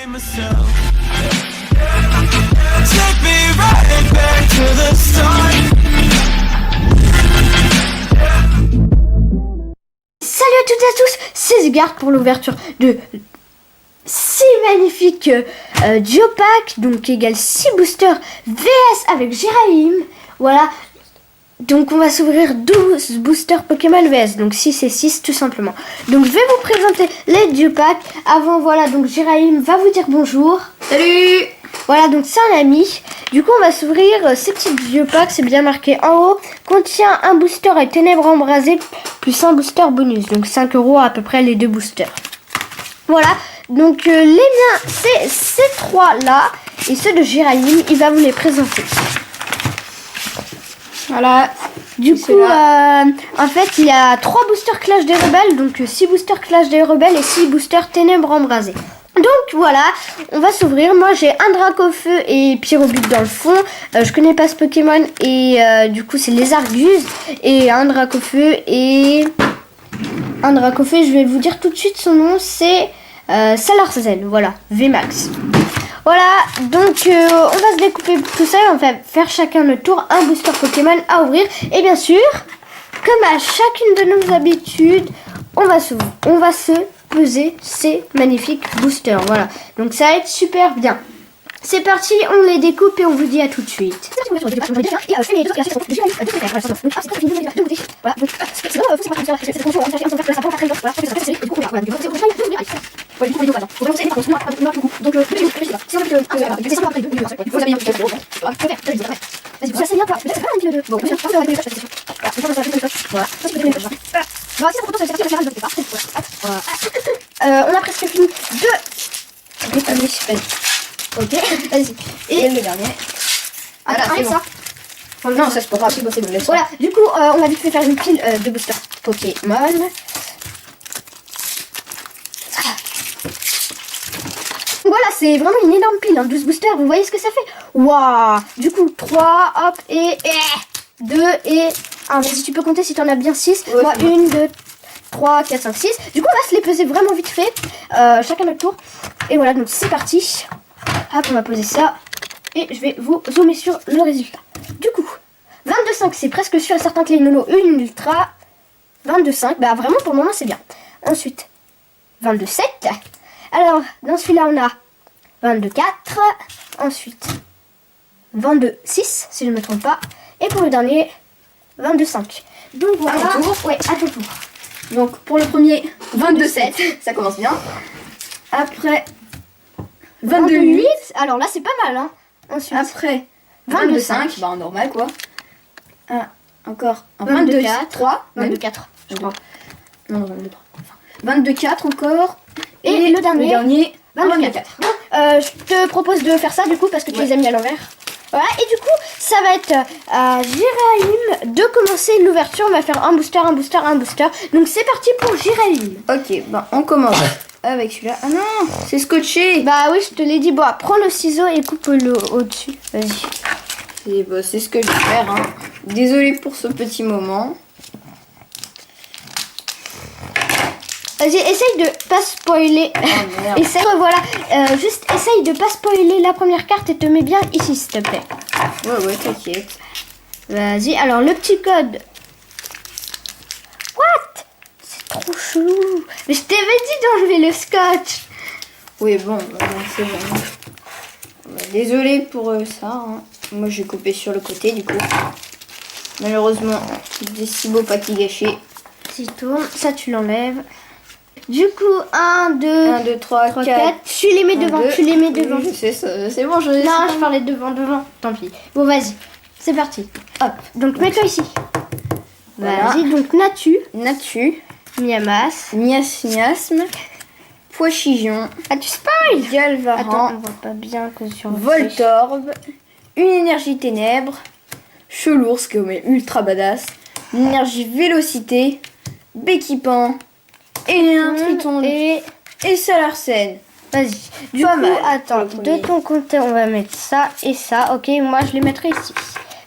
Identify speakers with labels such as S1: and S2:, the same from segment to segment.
S1: myself. Take me right back to the start.
S2: Salut à toutes et à tous, c'est Zigard pour l'ouverture de 6 magnifiques Geopack, donc égale 6 boosters VS avec Jiraim. Voilà, donc on va s'ouvrir 12 boosters Pokémon VS, donc 6 et 6 tout simplement. Donc je vais vous présenter les Geopack. Avant, voilà, donc Jiraim va vous dire bonjour.
S3: Salut.
S2: Voilà, donc c'est un ami. Du coup, on va s'ouvrir ces petits Geopack. C'est bien marqué en haut. Contient un booster avec ténèbres embrasées plus un booster bonus. Donc 5 € à peu près les deux boosters. Voilà. Donc les miens, c'est ces trois là. Et ceux de Jiraim, il va vous les présenter.
S3: Voilà.
S2: Du coup, en fait, il y a 3 boosters Clash des Rebelles. Donc 6 boosters Clash des Rebelles et 6 boosters ténèbres embrasées. Donc voilà, on va s'ouvrir. Moi j'ai un Dracofeu et Pyrobut dans le fond. Je connais pas ce Pokémon et du coup c'est les Argus. Et un Dracofeu et... Un Dracofeu, je vais vous dire tout de suite son nom, c'est Salarzen, voilà, VMAX. Voilà, donc on va se découper tout ça, on va faire chacun notre tour un booster Pokémon à ouvrir. Et bien sûr, comme à chacune de nos habitudes, on va se peser ces magnifiques boosters. Voilà, donc ça va être super bien. C'est parti, on les découpe et on vous dit à tout de suite. On a presque fini de décoller. Ok, vas-y. Et le dernier.
S3: Voilà,
S2: Attends,
S3: c'est bon.
S2: ça.
S3: Oh, non, ça c'est pas grave, c'est bon, laisse.
S2: Voilà, du coup, on va vite fait faire une pile de boosters Pokémon. Voilà, c'est vraiment une énorme pile, hein, 12 boosters, vous voyez ce que ça fait? Waouh. Du coup, 3, hop, et 2 et 1. Vas-y, tu peux compter si tu en as bien 6.
S3: Ouais,
S2: Moi, 1, 2, 3, 4, 5, 6. Du coup, on va se les peser vraiment vite fait, chacun notre tour. Et voilà, donc c'est parti. Hop, on va poser ça. Et je vais vous zoomer sur le résultat. Du coup, 22,5, c'est presque sûr et certain que les Nolo, une ultra. 22,5, bah vraiment pour le moment c'est bien. Ensuite, 22,7. Alors, dans celui-là, on a 22,4. Ensuite, 22,6, si je ne me trompe pas. Et pour le dernier, 22,5. Donc voilà.
S3: À ton tour.
S2: Ouais, à ton tour.
S3: Donc pour le premier, 22,7, ça commence bien. Après, 22,8.
S2: Alors là, c'est pas mal, hein. Ensuite,
S3: Après,
S2: 22,5.
S3: 22,5, bah en normal quoi. Encore un
S2: 22,4.
S3: 3,
S2: 22,4, je crois.
S3: Non, 22,3. 22,4 encore.
S2: Et le dernier,
S3: 24.
S2: Bon, je te propose de faire ça du coup parce que tu les as mis à l'envers. Voilà, et du coup, ça va être à Jiraim de commencer l'ouverture. On va faire un booster, un booster, un booster. Donc c'est parti pour Jiraim.
S3: Ok, bah on commence avec celui-là. Ah non, c'est scotché.
S2: Bah oui, je te l'ai dit. Bon, prends le ciseau et coupe-le au-dessus. Vas-y.
S3: C'est ce que je vais faire. Hein. Désolée pour ce petit moment.
S2: Vas-y, essaye de pas spoiler.
S3: Oh, merde.
S2: Voilà, juste essaye de pas spoiler la première carte et te mets bien ici, s'il te plaît.
S3: Ouais, t'inquiète.
S2: Vas-y, alors le petit code. What? C'est trop chelou. Mais je t'avais dit d'enlever le scotch.
S3: Oui, bon, c'est bon. Bah, désolée pour ça. Hein. Moi, j'ai coupé sur le côté, du coup. Malheureusement, des si beaux paquets gâchés.
S2: Si tourne, ça tu l'enlèves. Du coup, 1, 2,
S3: 1, 2, 3, 4.
S2: Tu les mets devant, tu les mets devant.
S3: Je sais, c'est bon, je
S2: Non, je parlais devant. Tant pis. Bon, vas-y. C'est parti. Hop. Donc, mets-toi ici.
S3: Voilà.
S2: Vas-y, donc Natu, Miamas,
S3: Miasme, Poichigion,
S2: Ah, tu spoil. Attends,
S3: Galvaran,
S2: on voit pas bien que sur le
S3: Voltorb, une énergie ténèbres, Chelours qui est ultra badass, une énergie vélocité, Béquipan, et un Triton
S2: et
S3: Salarsen.
S2: vas-y. Du
S3: Pas
S2: coup,
S3: mal,
S2: attends,
S3: pour le premier.
S2: de ton côté, on va mettre ça et ça. Ok, moi je les mettrai ici.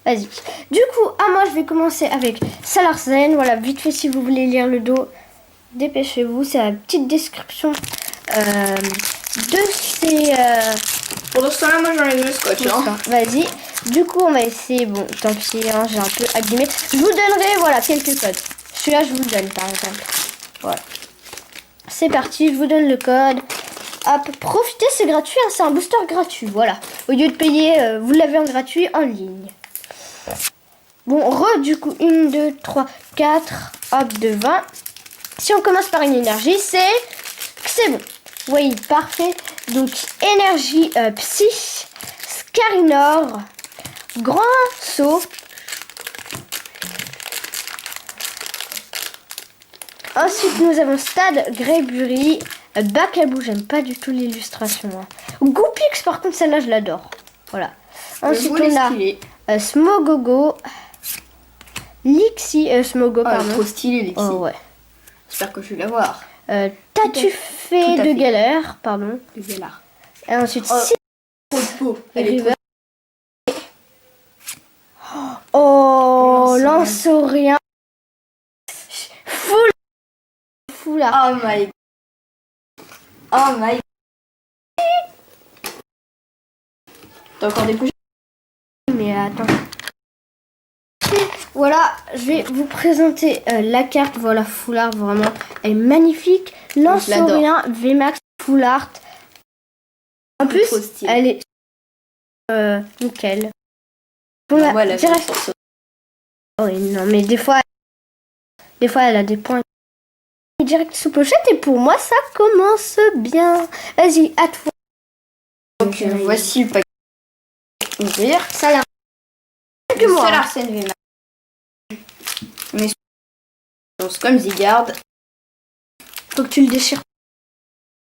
S2: Vas-y. Du coup, moi je vais commencer avec Salarzen. Voilà, vite fait si vous voulez lire le dos, dépêchez-vous. C'est la petite description de ces...
S3: Pendant ce temps-là, moi j'enlève le scotch. Hein.
S2: Vas-y. Du coup, on va essayer. Bon, tant pis, hein, j'ai un peu abîmé. Je vous donnerai, voilà, quelques codes. Celui-là, je vous le donne, par exemple. Voilà. C'est parti, je vous donne le code. Hop, profitez, c'est gratuit, hein, c'est un booster gratuit, voilà. Au lieu de payer, vous l'avez en gratuit en ligne. Bon, du coup, 1, 2, 3, 4, hop, de 20. Si on commence par une énergie, c'est bon. Oui, parfait. Donc, énergie psy, Scarinor, grand saut. Ensuite, nous avons Stade, Greybury, Bacabou, j'aime pas du tout l'illustration. Hein. Goupix, par contre, celle-là, je l'adore. Voilà. Ensuite, on a Smogogo, Lixi, Smogo, pardon.
S3: Trop stylé, Lixi.
S2: Oh, ouais.
S3: J'espère que je vais l'avoir.
S2: Tatufé de galère, pardon.
S3: De galère.
S2: Et ensuite,
S3: Trop de peau. Elle est
S2: River. Oh, Lanceaurien. Foulard.
S3: Oh my god. Oh my god. T'as encore des couches?
S2: Mais attends. Voilà, je vais vous présenter la carte. Voilà, Foulard, vraiment, elle est magnifique. Lanceaurien, VMAX, Foulard. En plus, elle est nickel.
S3: Voilà,
S2: direct. Oh non, mais des fois, elle a des points. Direct sous pochette et pour moi, ça commence bien. Vas-y, à toi.
S3: Donc, voici le paquet. Ouvrir.
S2: Ça l'a. Que moi.
S3: C'est l'Arsène VMAX. On est sur comme Zygarde.
S2: Faut que tu le déchires.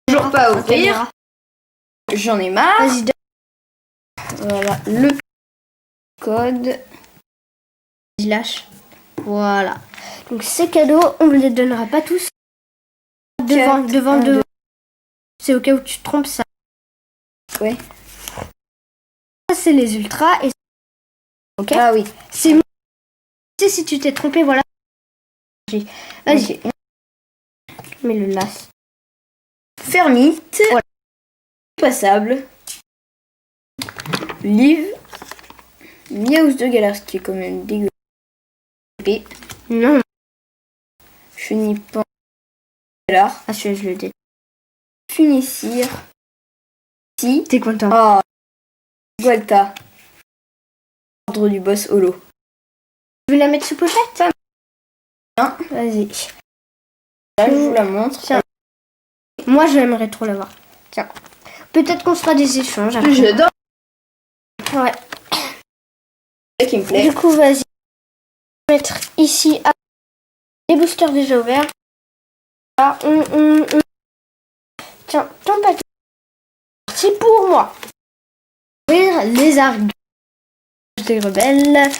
S3: Toujours pas à ouvrir. J'en ai marre.
S2: Vas-y,
S3: voilà le code.
S2: je lâche. Voilà. Donc c'est cadeau, on ne les donnera pas tous. Devant deux. C'est au cas où tu te trompes ça.
S3: Ouais.
S2: Ça c'est les ultras et ok.
S3: Ah oui.
S2: C'est si tu t'es trompé, voilà. Vas-y.
S3: Okay.
S2: Mets le las.
S3: Fermite. Voilà. Passable. Liv. Miaus de galère, ce qui est quand même dégueu.
S2: Non.
S3: Chenipan. Galard.
S2: Ah celui-là je le dis.
S3: Funessir. Si.
S2: T'es content.
S3: Oh. Gualta. Ordre du boss holo.
S2: Tu veux la mettre sous pochette?
S3: Non.
S2: Vas-y.
S3: Là, je vous la montre.
S2: Tiens. Moi, j'aimerais trop l'avoir. Tiens. Peut-être qu'on fera des échanges. Après.
S3: J'adore.
S2: Ouais.
S3: C'est qui me plaît.
S2: Du coup, vas-y. Mettre ici les boosters déjà ouverts. Là, Tiens, ton papier. C'est pour moi. Ouvrir les argues des rebelles.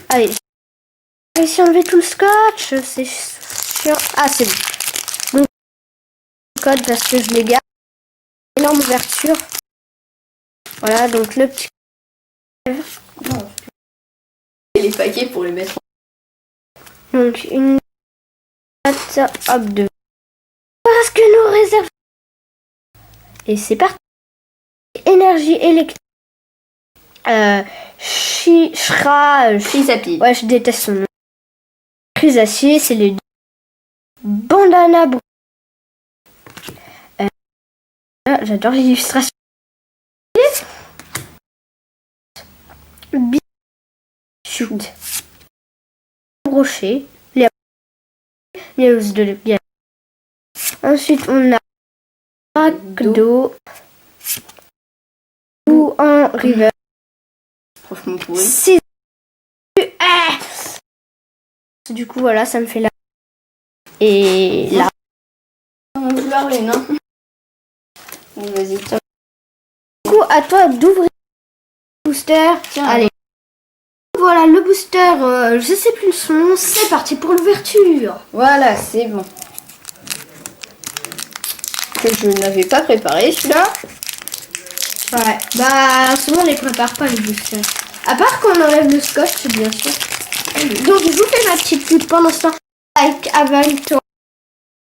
S2: Allez. J'ai réussi à enlever tout le scotch. C'est chiant. Ah, c'est bon. Donc, code parce que je les garde. Énorme ouverture. Voilà, donc le petit.
S3: Et les paquets pour les mettre.
S2: Donc, une. Hop, deux. Parce que nous réservons. Et c'est parti. Énergie électrique.
S3: Chrysapi.
S2: Ouais, je déteste son nom. Chrysacier, c'est les deux. Bandana. J'adore l'illustration. Shoot. Rocher. Les miaus de l'épée. Ensuite, on a d'eau. Ou en river.
S3: Franchement pourri.
S2: C'est du coup, voilà, ça me fait là. Et là.
S3: On va vouloir les non. Bon, vas-y.
S2: Du coup, à toi d'ouvrir le booster.
S3: Tiens,
S2: allez. Voilà le booster, je sais plus le son, c'est parti pour l'ouverture.
S3: Voilà, c'est bon. Que je n'avais pas préparé celui-là.
S2: Ouais, bah souvent on les prépare pas les boosters. À part qu'on enlève le scotch, bien sûr. Donc je vous fais ma petite pub pendant ce temps. Like, abonne-toi.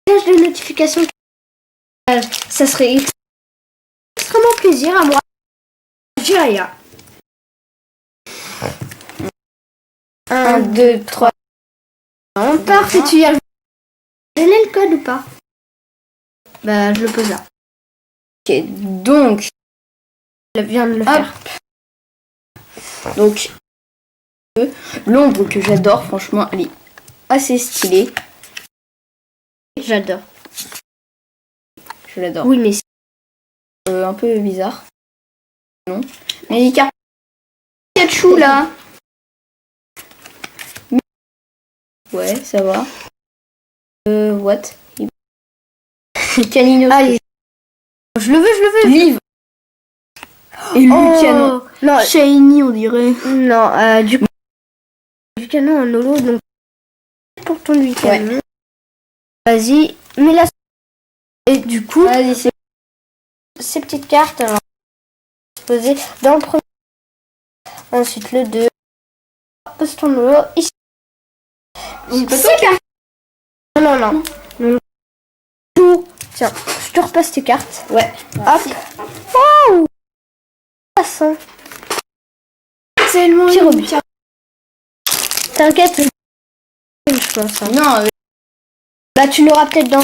S2: Cloche de notification. ça serait extrêmement plaisir à moi. Jiraya.
S3: 1, 2, 3.
S2: Parfait, tu y as donné le code ou pas? Bah, je le pose là.
S3: Ok, donc,
S2: Je viens de le
S3: hop.
S2: faire.
S3: Donc, l'ombre que j'adore, franchement, elle est assez stylée.
S2: J'adore.
S3: Je l'adore.
S2: Oui, mais c'est
S3: Un peu bizarre. Non. Mais les cartes Pikachu là. Ouais, ça va. What? Canino.
S2: allez. Je le veux.
S3: Liv. Et Luciano.
S2: Oh, non,
S3: Shiny, on dirait.
S2: non, du coup, Lucano en holo, donc pour ton Lucano. Vas-y, mets la. Et du coup,
S3: Vas-y, c'est
S2: ces petites cartes, alors, poser dans le premier. Ensuite le 2. Pose ton holo ici.
S3: pas toi
S2: C'est parti. Non. Tout. Tiens, je te repasse tes cartes.
S3: Ouais.
S2: Hop. Waouh. Passant.
S3: Tellement
S2: Petit rebut. T'inquiète, je pense. Hein.
S3: Non,
S2: Là, tu l'auras peut-être dans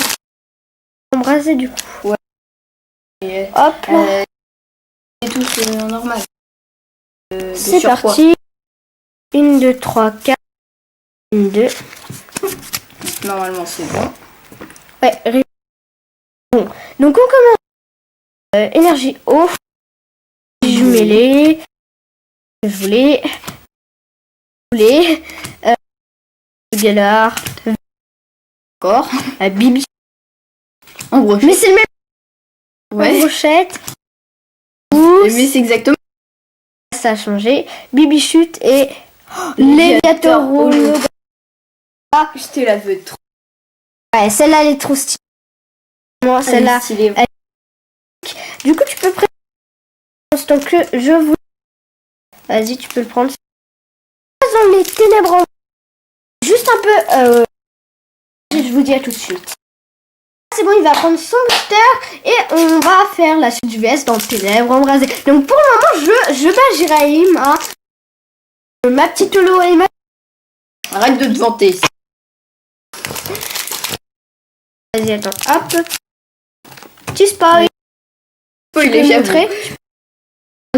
S2: embrasé du coup. Hop là.
S3: c'est tout normal.
S2: C'est parti. 1, 2, 3, 4. 1, 2.
S3: Normalement, c'est bon.
S2: Ouais, bon. Donc, on commence. Énergie eau. Jumelé. Je voulais. Galard.
S3: Encore.
S2: Bibi.
S3: En gros.
S2: Mais c'est le même.
S3: Ouais.
S2: Brochette.
S3: Mais c'est exactement.
S2: Ça a changé. Bibi chute et Léviator rouleau.
S3: Ah, je te la veux trop.
S2: Ouais, celle-là, elle est trop stylée. Moi, celle-là.
S3: Stylée.
S2: Du coup, tu peux prendre. Tant que je vous. Vas-y, tu peux le prendre. Dans les ténèbres. Juste un peu. Je vous dis à tout de suite. C'est bon, il va prendre son booster et on va faire la suite du VS dans Ténèbres embrasées. Donc pour le moment, je bats Jiraïm. Hein. Ma petite holo et ma.
S3: Arrête de te vanter.
S2: Vas-y, attends. Hop. Petit spoil.
S3: Faut
S2: Tu peux
S3: les
S2: montrer.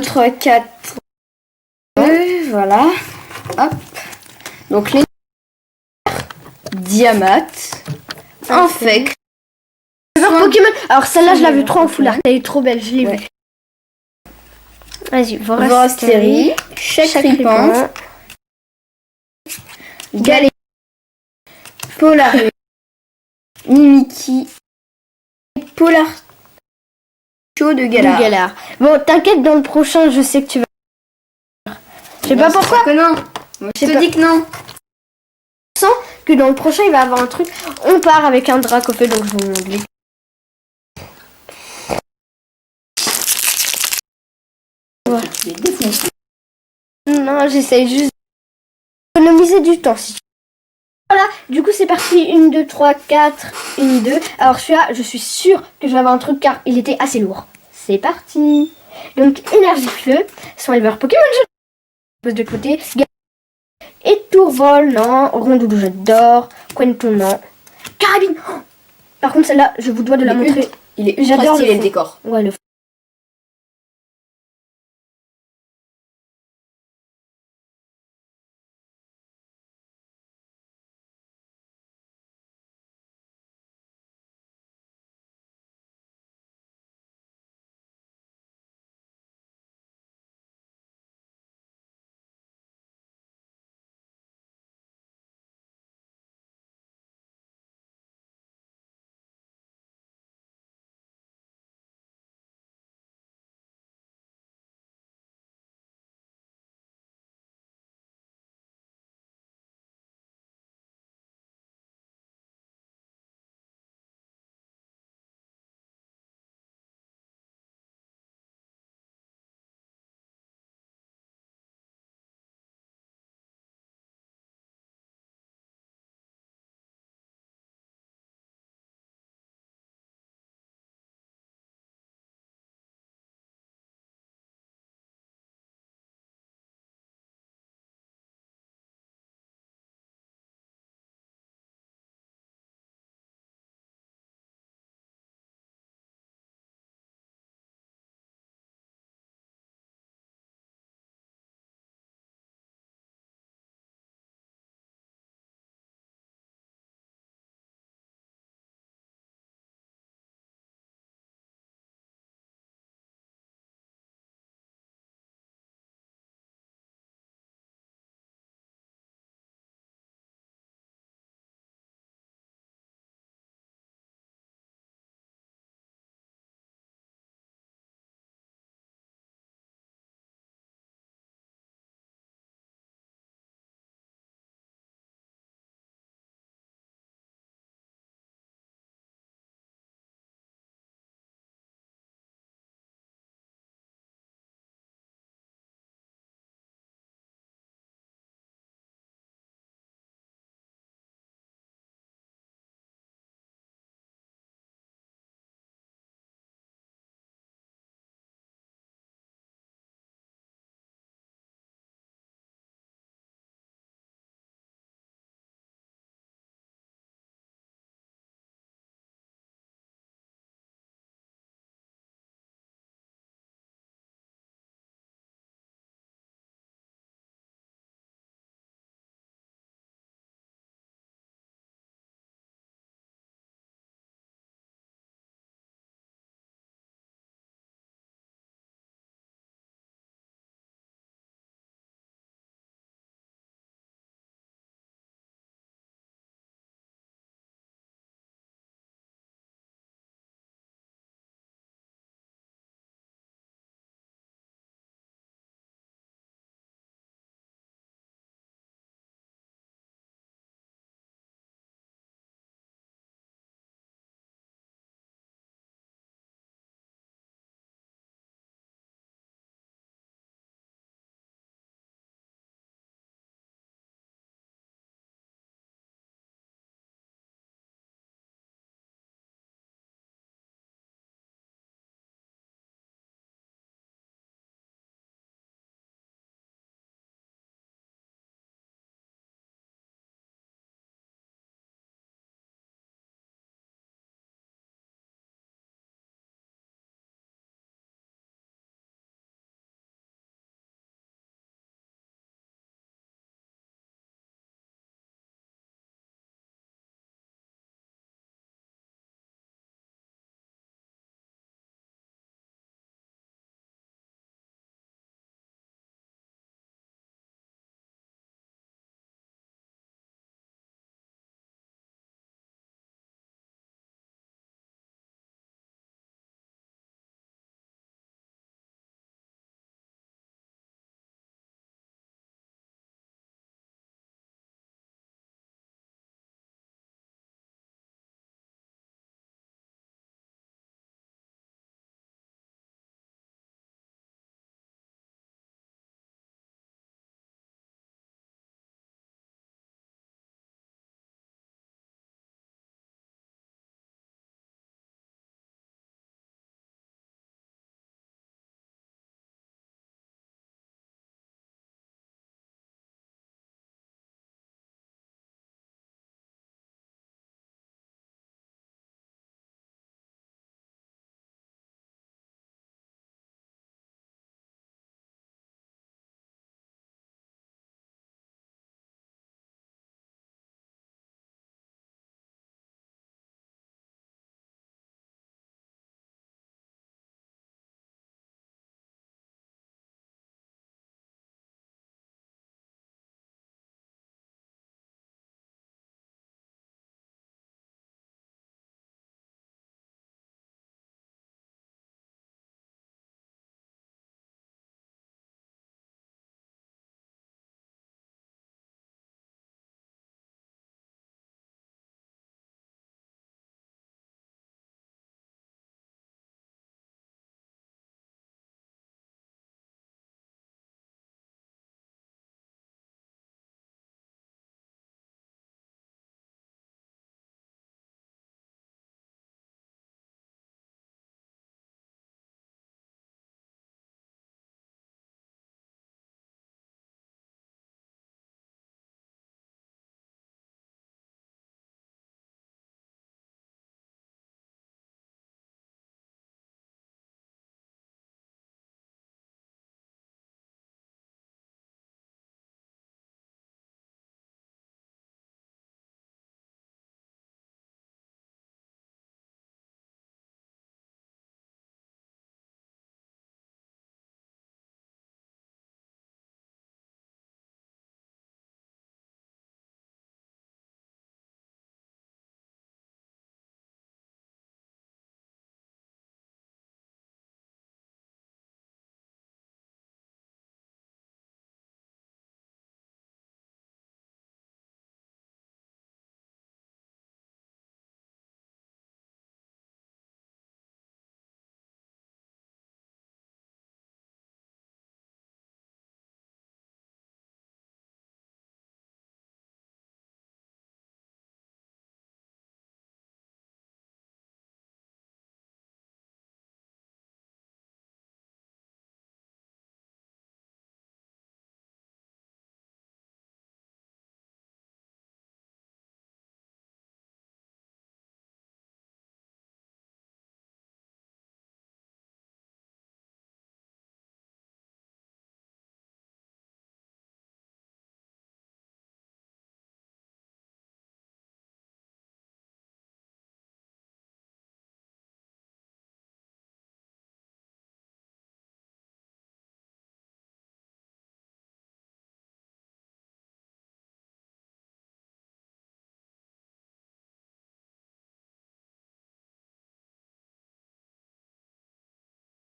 S3: 3, 4. Voilà. Hop. Donc les Diamat. Infect.
S2: Pokémon. Alors celle-là, je l'ai vue trop en foulard. Elle est trop belle, je l'ai vue. Vas-y,
S3: Vorastérie. Chacripan. Galé. Polaré. Mimiki. Polar. Chaud de Galar.
S2: Galard. Bon, t'inquiète, dans le prochain, je sais que tu vas. Je sais pas pourquoi.
S3: Que non. Moi, je te dis que non.
S2: Que dans le prochain, il va avoir un truc. On part avec un Dracofeu, donc je vous montre. Non, j'essaye juste d'économiser du temps. Si tu... Voilà, du coup c'est parti. 1, 2, 3, 4, 1, 2. Alors celui-là, je suis sûre que je vais avoir un truc car il était assez lourd. C'est parti. Donc énergie feu, son éleveur Pokémon, je pose de côté. Et Tourvol, non. Rondoudou, j'adore. Quenton, non. Carabine. Oh, par contre celle-là, je vous dois de la montrer.
S3: Il est ultra
S2: J'adore
S3: stylé
S2: le
S3: le décor.
S2: Ouais, le fond.